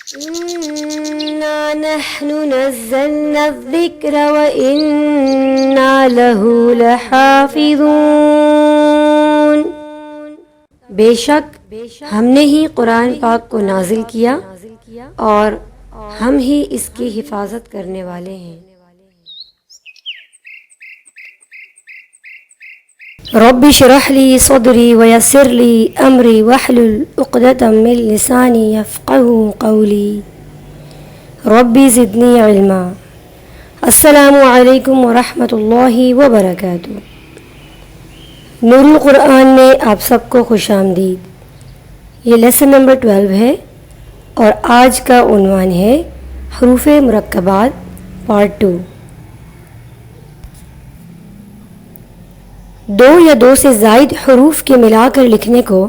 إنا نحن نزلنا الذكر وإنا له لحافظون۔ بے شک ہم نے ہی قرآن پاک کو نازل کیا اور ہم ہی اس کی حفاظت کرنے والے ہیں۔ رب اشرح لي صدري ويسر لي امري واحلل عقدة من لساني يفقهوا قولي رب زدني علما۔ السلام علیکم ورحمۃ اللہ وبرکاتہ۔ نور القرآن میں آپ سب کو خوش آمدید۔ یہ لیسن نمبر 12 ہے اور آج کا عنوان ہے حروف مرکبات پارٹ 2۔ دو یا دو سے زائد حروف کے ملا کر لکھنے کو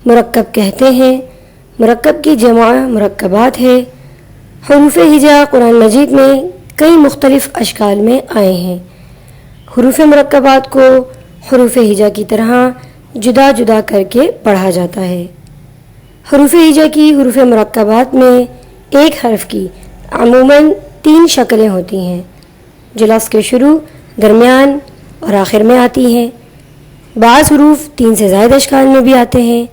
مرکب کہتے ہیں۔ مرکب کی جمع مرکبات ہے۔ حروف ہجا قرآن مجید میں کئی مختلف اشکال میں آئے ہیں۔ حروف مرکبات کو حروف ہجا کی طرح جدا جدا کر کے پڑھا جاتا ہے۔ حروف ہجا کی حروف مرکبات میں ایک حرف کی عموماً 3 شکلیں ہوتی ہیں جو لفظ کے شروع، درمیان اور آخر میں آتی ہیں۔ بعض حروف 3 سے زائد اشکال میں بھی آتے ہیں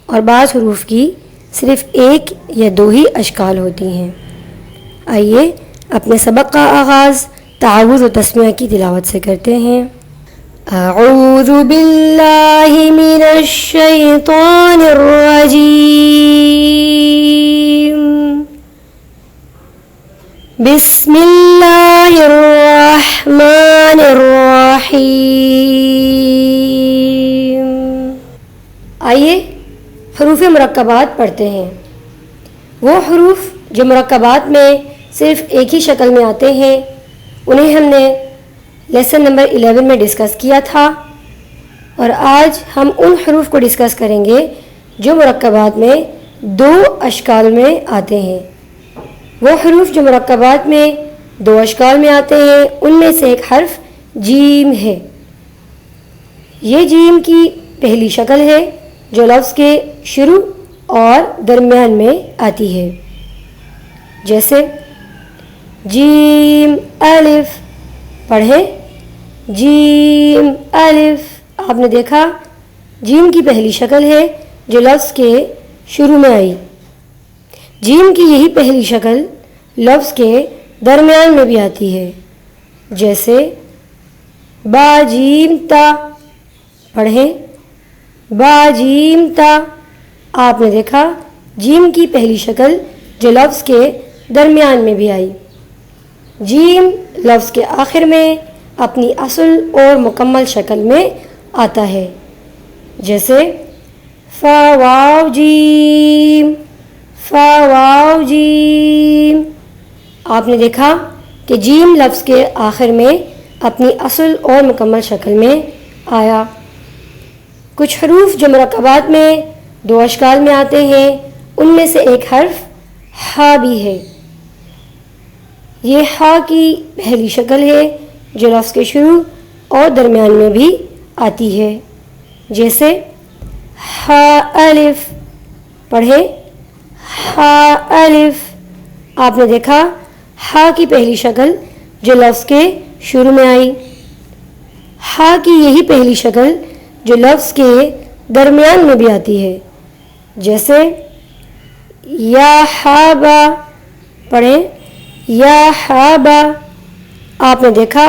اور بعض حروف کی صرف 1 یا 2 ہی اشکال ہوتی ہیں۔ آئیے اپنے سبق کا آغاز تعوذ و تسمیہ کی تلاوت سے کرتے ہیں۔ اعوذ باللہ من الشیطان الرجیم، بسم اللہ الرحمن الرحیم۔ آئیے حروف مرکبات پڑھتے ہیں۔ وہ حروف جو مرکبات میں صرف ایک ہی شکل میں آتے ہیں انہیں ہم نے لیسن نمبر 11 میں ڈسکس کیا تھا، اور آج ہم ان حروف کو ڈسکس کریں گے جو مرکبات میں 2 اشکال میں آتے ہیں۔ وہ حروف جو مرکبات میں 2 اشکال میں آتے ہیں ان میں سے ایک حرف جیم ہے۔ یہ جیم کی پہلی شکل ہے جو لفظ کے شروع اور درمیان میں آتی ہے، جیسے جیم الف۔ پڑھیں جیم الف۔ آپ نے دیکھا جیم کی پہلی شکل ہے جو لفظ کے شروع میں آئی۔ جیم کی یہی پہلی شکل لفظ کے درمیان میں بھی آتی ہے، جیسے با جیم تا۔ پڑھیں با جیم تا۔ آپ نے دیکھا جیم کی پہلی شکل جو لفظ کے درمیان میں بھی آئی۔ جیم لفظ کے آخر میں اپنی اصل اور مکمل شکل میں آتا ہے، جیسے فا واو جیم، فا واو جیم۔ آپ نے دیکھا کہ جیم لفظ کے آخر میں اپنی اصل اور مکمل شکل میں آیا۔ کچھ حروف جو مرکبات میں 2 اشکال میں آتے ہیں ان میں سے ایک حرف ہا بھی ہے۔ یہ ہا کی پہلی شکل ہے جو لفظ کے شروع اور درمیان میں بھی آتی ہے، جیسے ہا الف۔ پڑھیں ہا الف۔ آپ نے دیکھا ہا کی پہلی شکل جو لفظ کے شروع میں آئی۔ ہا کی یہی پہلی شکل جو لفظ کے درمیان میں بھی آتی ہے، جیسے یا حابا۔ پڑھیں یا حابا۔ آپ نے دیکھا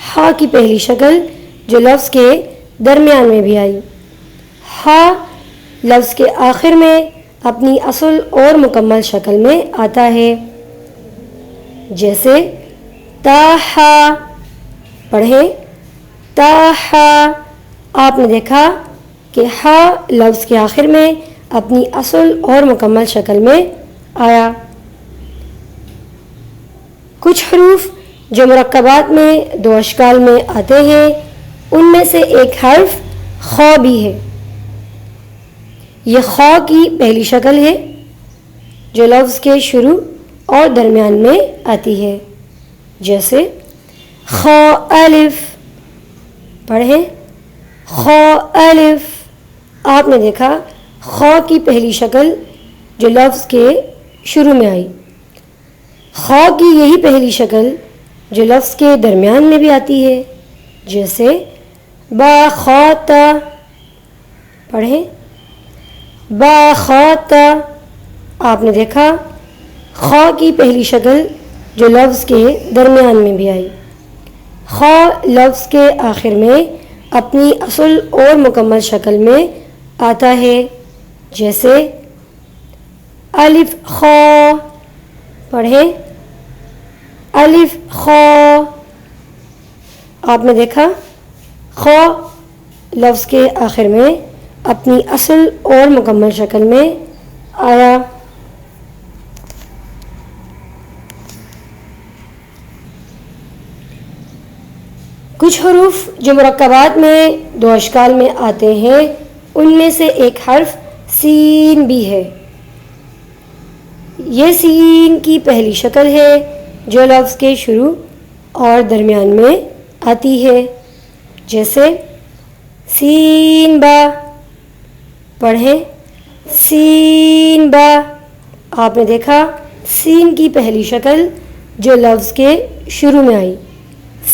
ہا کی پہلی شکل جو لفظ کے درمیان میں بھی آئی۔ ہا لفظ کے آخر میں اپنی اصل اور مکمل شکل میں آتا ہے، جیسے تاہا۔ پڑھیں تاہا۔ آپ نے دیکھا کہ ہا لفظ کے آخر میں اپنی اصل اور مکمل شکل میں آیا۔ کچھ حروف جو مرکبات میں 2 اشکال میں آتے ہیں ان میں سے ایک حرف خا بھی ہے۔ یہ خا کی پہلی شکل ہے جو لفظ کے شروع اور درمیان میں آتی ہے، جیسے خا الف۔ پڑھیں خا الف۔ آپ نے دیکھا خا کی پہلی شکل جو لفظ کے شروع میں آئی۔ خا کی یہی پہلی شکل جو لفظ کے درمیان میں بھی آتی ہے، جیسے با خاتا، پڑھیں با خاتا۔ آپ نے دیکھا خا کی پہلی شکل جو لفظ کے درمیان میں بھی آئی۔ خا لفظ کے آخر میں اپنی اصل اور مکمل شکل میں آتا ہے، جیسے الف خا، پڑھیں الف خا۔ آپ نے دیکھا خا لفظ کے آخر میں اپنی اصل اور مکمل شکل میں آیا۔ کچھ حروف جو مرکبات میں دو اشکال میں آتے ہیں، ان میں سے ایک حرف سین بھی ہے۔ یہ سین کی پہلی شکل ہے جو لفظ کے شروع اور درمیان میں آتی ہے، جیسے سین با، پڑھیں سین با۔ آپ نے دیکھا سین کی پہلی شکل جو لفظ کے شروع میں آئی۔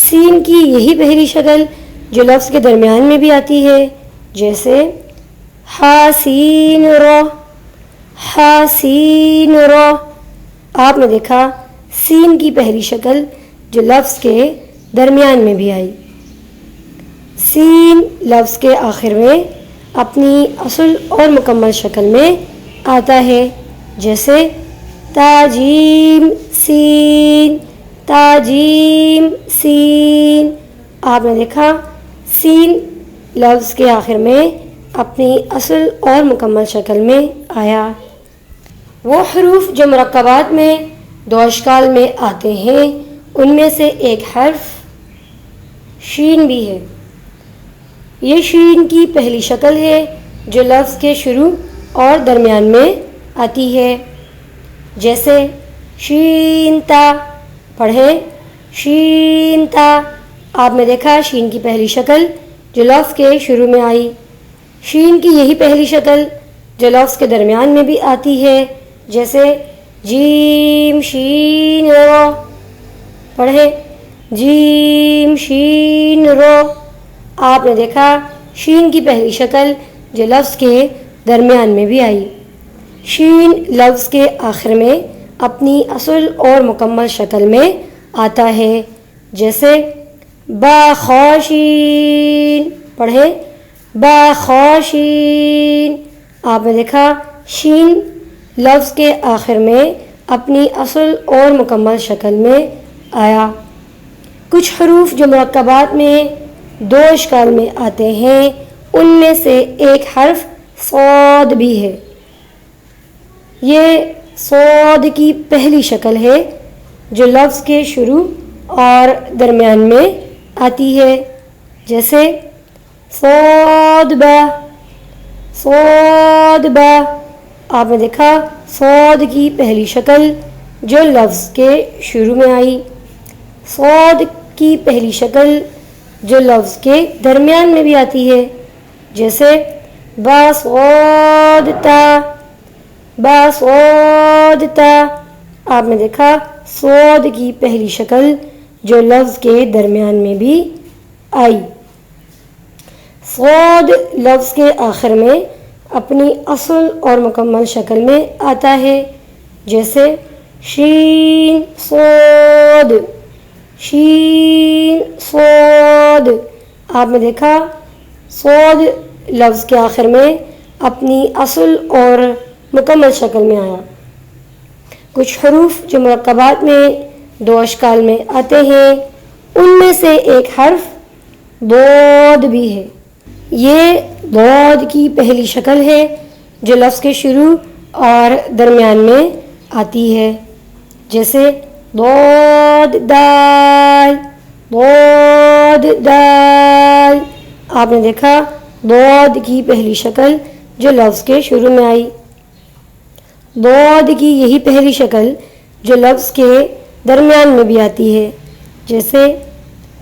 سین کی یہی پہلی شکل جو لفظ کے درمیان میں بھی آتی ہے، جیسے حاسین رو، حاسین رو۔ آپ نے دیکھا سین کی پہلی شکل جو لفظ کے درمیان میں بھی آئی۔ سین لفظ کے آخر میں اپنی اصل اور مکمل شکل میں آتا ہے، جیسے تاجیم سین، تاجیم سین۔ آپ نے دیکھا سین لفظ کے آخر میں اپنی اصل اور مکمل شکل میں آیا۔ وہ حروف جو مرکبات میں دو اشکال میں آتے ہیں، ان میں سے ایک حرف شین بھی ہے۔ یہ شین کی پہلی شکل ہے جو لفظ کے شروع اور درمیان میں آتی ہے، جیسے شین تا، پڑھیں شین تا۔ آپ نے دیکھا شین کی پہلی شکل جو لفظ کے شروع میں آئی۔ شین کی یہی پہلی شکل جو لفظ کے درمیان میں بھی آتی ہے، جیسے جیم شین رو، پڑھیں جیم شین رو۔ آپ نے دیکھا شین کی پہلی شکل جو لفظ کے درمیان میں بھی آئی۔ شین لفظ کے آخر میں اپنی اصل اور مکمل شکل میں آتا ہے، جیسے با خوشین، پڑھیں با خوشین۔ آپ نے دیکھا شین لفظ کے آخر میں اپنی اصل اور مکمل شکل میں آیا۔ کچھ حروف جو مرکبات میں دو اشکال میں آتے ہیں، ان میں سے ایک حرف صاد بھی ہے۔ یہ صاد کی پہلی شکل ہے جو لفظ کے شروع اور درمیان میں آتی ہے، جیسے صاد با، صاد با۔ آپ نے دیکھا صاد کی پہلی شکل جو لفظ کے شروع میں آئی۔ صاد کی پہلی شکل جو لفظ کے درمیان میں بھی آتی ہے، جیسے با صاد تا، با صاد تا۔ آپ نے دیکھا صاد کی پہلی شکل جو لفظ کے درمیان میں بھی آئی۔ صاد لفظ کے آخر میں اپنی اصل اور مکمل شکل میں آتا ہے، جیسے شین صاد، شین صاد۔ آپ نے دیکھا صاد لفظ کے آخر میں اپنی اصل اور مکمل شکل میں آیا۔ کچھ حروف جو مرکبات میں دو اشکال میں آتے ہیں، ان میں سے ایک حرف ضاد بھی ہے۔ یہ ضاد کی پہلی شکل ہے جو لفظ کے شروع اور درمیان میں آتی ہے، جیسے ضاد دال، ضاد دال۔ آپ نے دیکھا ضاد کی پہلی شکل جو لفظ کے شروع میں آئی۔ ضاد کی یہی پہلی شکل جو لفظ کے درمیان میں بھی آتی ہے، جیسے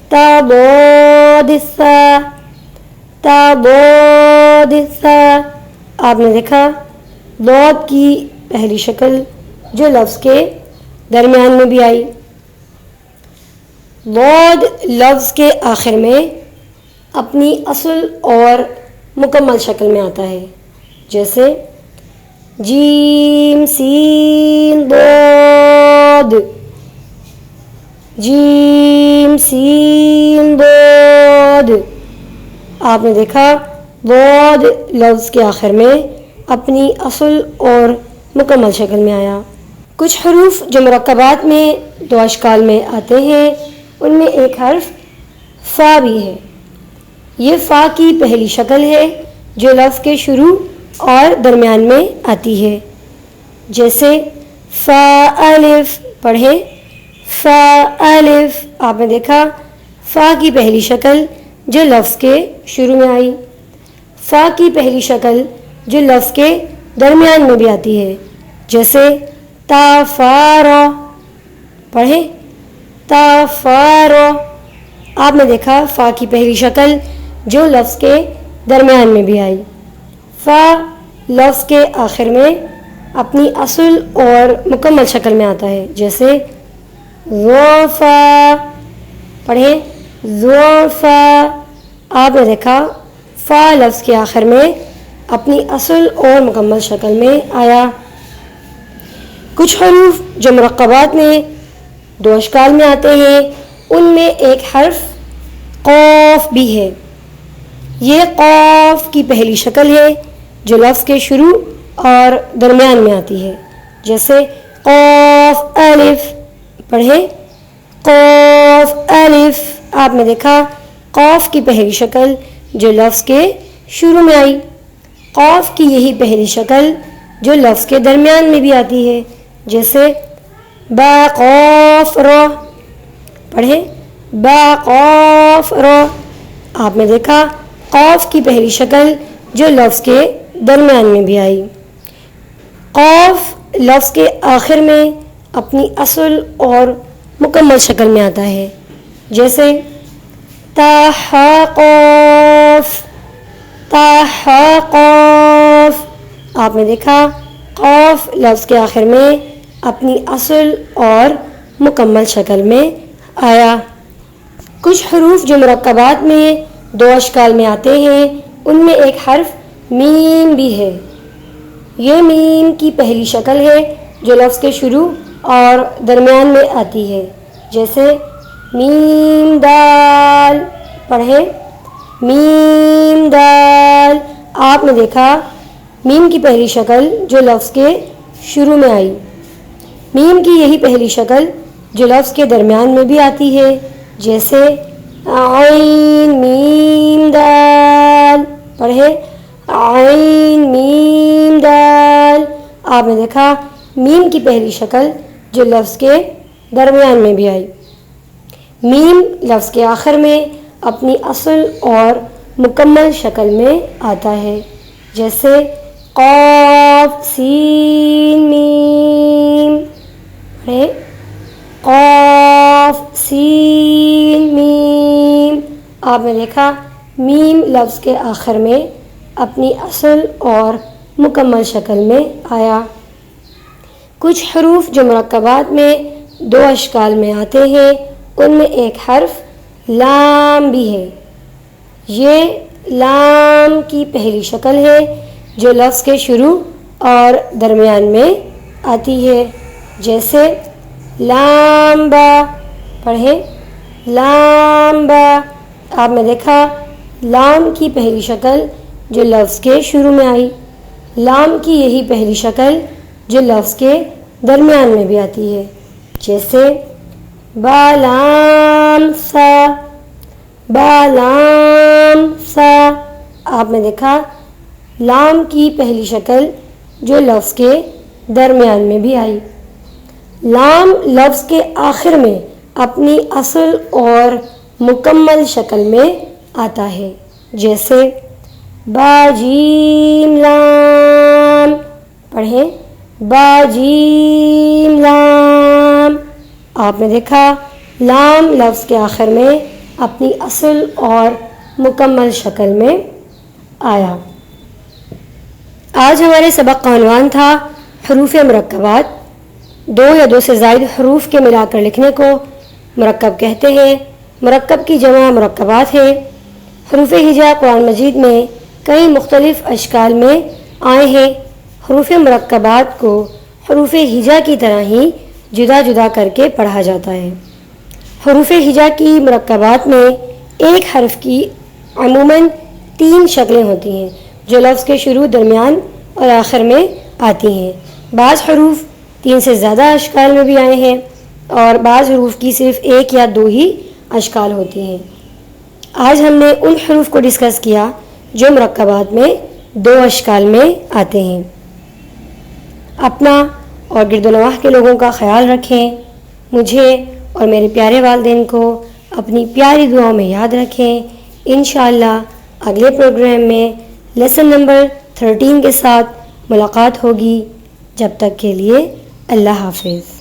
تا ضاد سا، تا ضاد سا۔ آپ نے دیکھا ضاد کی پہلی شکل جو لفظ کے درمیان میں بھی آئی۔ ضاد لفظ کے آخر میں اپنی اصل اور مکمل شکل میں آتا ہے، جیسے جیم سین ضاد، جیم سین ضاد۔ آپ نے دیکھا ضاد لفظ کے آخر میں اپنی اصل اور مکمل شکل میں آیا۔ کچھ حروف جو مرکبات میں دو اشکال میں آتے ہیں، ان میں ایک حرف فا بھی ہے۔ یہ فا کی پہلی شکل ہے جو لفظ کے شروع اور درمیان میں آتی ہے، جیسے فا الف۔ پڑھیں فا الف۔ آپ نے دیکھا فا کی پہلی شکل جو لفظ کے شروع میں آئی، فا کی پہلی شکل جو لفظ کے درمیان میں بھی آتی ہے، جیسے تا فا را۔ پڑھیں تا فا را۔ آپ نے دیکھا فا کی پہلی شکل جو لفظ کے درمیان میں بھی آئی، فا لفظ کے آخر میں اپنی اصل اور مکمل شکل میں آتا ہے، جیسے ذوفا۔ پڑھیں ذوفا۔ آپ نے دیکھا فا لفظ کے آخر میں اپنی اصل اور مکمل شکل میں آیا۔ کچھ حروف جو مرکبات میں دو اشکال میں آتے ہیں، ان میں ایک حرف قاف بھی ہے۔ یہ قاف کی پہلی شکل ہے جو لفظ کے شروع اور درمیان میں آتی ہے، جیسے قاف الف۔ پڑھیں قاف الف۔ آپ نے دیکھا قاف کی پہلی شکل جو لفظ کے شروع میں آئی، قاف کی یہی پہلی شکل جو لفظ کے درمیان میں بھی آتی ہے، جیسے با قاف را۔ پڑھیں با قاف را۔ آپ نے دیکھا قاف کی پہلی شکل جو لفظ کے درمیان میں بھی آئی۔ قاف لفظ کے آخر میں اپنی اصل اور مکمل شکل میں آتا ہے، جیسے تا حا قاف، تا حا قاف۔ آپ نے دیکھا قاف لفظ کے آخر میں اپنی اصل اور مکمل شکل میں آیا۔ کچھ حروف جو مرکبات میں دو اشکال میں آتے ہیں، ان میں ایک حرف میم بھی ہے۔ یہ میم کی پہلی شکل ہے جو لفظ کے شروع اور درمیان میں آتی ہے، جیسے میم دال۔ پڑھیں میم دال۔ آپ نے دیکھا میم کی پہلی شکل جو لفظ کے شروع میں آئی، میم کی یہی پہلی شکل جو لفظ کے درمیان میں بھی آتی ہے، جیسے عین میم دال۔ پڑھیں عین میم دال۔ آپ نے دیکھا میم کی پہلی شکل جو لفظ کے درمیان میں بھی آئی۔ میم لفظ کے آخر میں اپنی اصل اور مکمل شکل میں آتا ہے، جیسے قاف سین میم۔ قاف سین میم۔ آپ نے دیکھا میم لفظ کے آخر میں اپنی اصل اور مکمل شکل میں آیا۔ کچھ حروف جو مرکبات میں دو اشکال میں آتے ہیں، ان میں ایک حرف لام بھی ہے۔ یہ لام کی پہلی شکل ہے جو لفظ کے شروع اور درمیان میں آتی ہے، جیسے لام با۔ پڑھیں لام با۔ آپ نے دیکھا لام کی پہلی شکل جو لفظ کے شروع میں آئی، لام کی یہی پہلی شکل جو لفظ کے درمیان میں بھی آتی ہے، جیسے با لام سا، با لام سا۔ آپ نے دیکھا لام کی پہلی شکل جو لفظ کے درمیان میں بھی آئی۔ لام لفظ کے آخر میں اپنی اصل اور مکمل شکل میں آتا ہے، جیسے با جیم لام۔ پڑھیں با جیم لام۔ آپ نے دیکھا لام لفظ کے آخر میں اپنی اصل اور مکمل شکل میں آیا۔ آج ہمارے سبق کا عنوان تھا حروف مرکبات۔ دو یا دو سے زائد حروف کے ملا کر لکھنے کو مرکب کہتے ہیں۔ مرکب کی جمع مرکبات ہے۔ حروف ہجا قرآن مجید میں کئی مختلف اشکال میں آئے ہیں۔ حروف مرکبات کو حروف ہجا کی طرح ہی جدا جدا کر کے پڑھا جاتا ہے۔ حروف ہجا کی مرکبات میں ایک حرف کی عموماً 3 شکلیں ہوتی ہیں جو لفظ کے شروع، درمیان اور آخر میں آتی ہیں۔ بعض حروف 3 سے زیادہ اشکال میں بھی آئے ہیں اور بعض حروف کی صرف 1 یا 2 ہی اشکال ہوتی ہیں۔ آج ہم نے ان حروف کو ڈسکس کیا جو مرکبات میں 2 اشکال میں آتے ہیں۔ اپنا اور گرد و نواح کے لوگوں کا خیال رکھیں۔ مجھے اور میرے پیارے والدین کو اپنی پیاری دعاؤں میں یاد رکھیں۔ انشاءاللہ اگلے پروگرام میں لیسن نمبر 13 کے ساتھ ملاقات ہوگی۔ جب تک کے لیے اللہ حافظ۔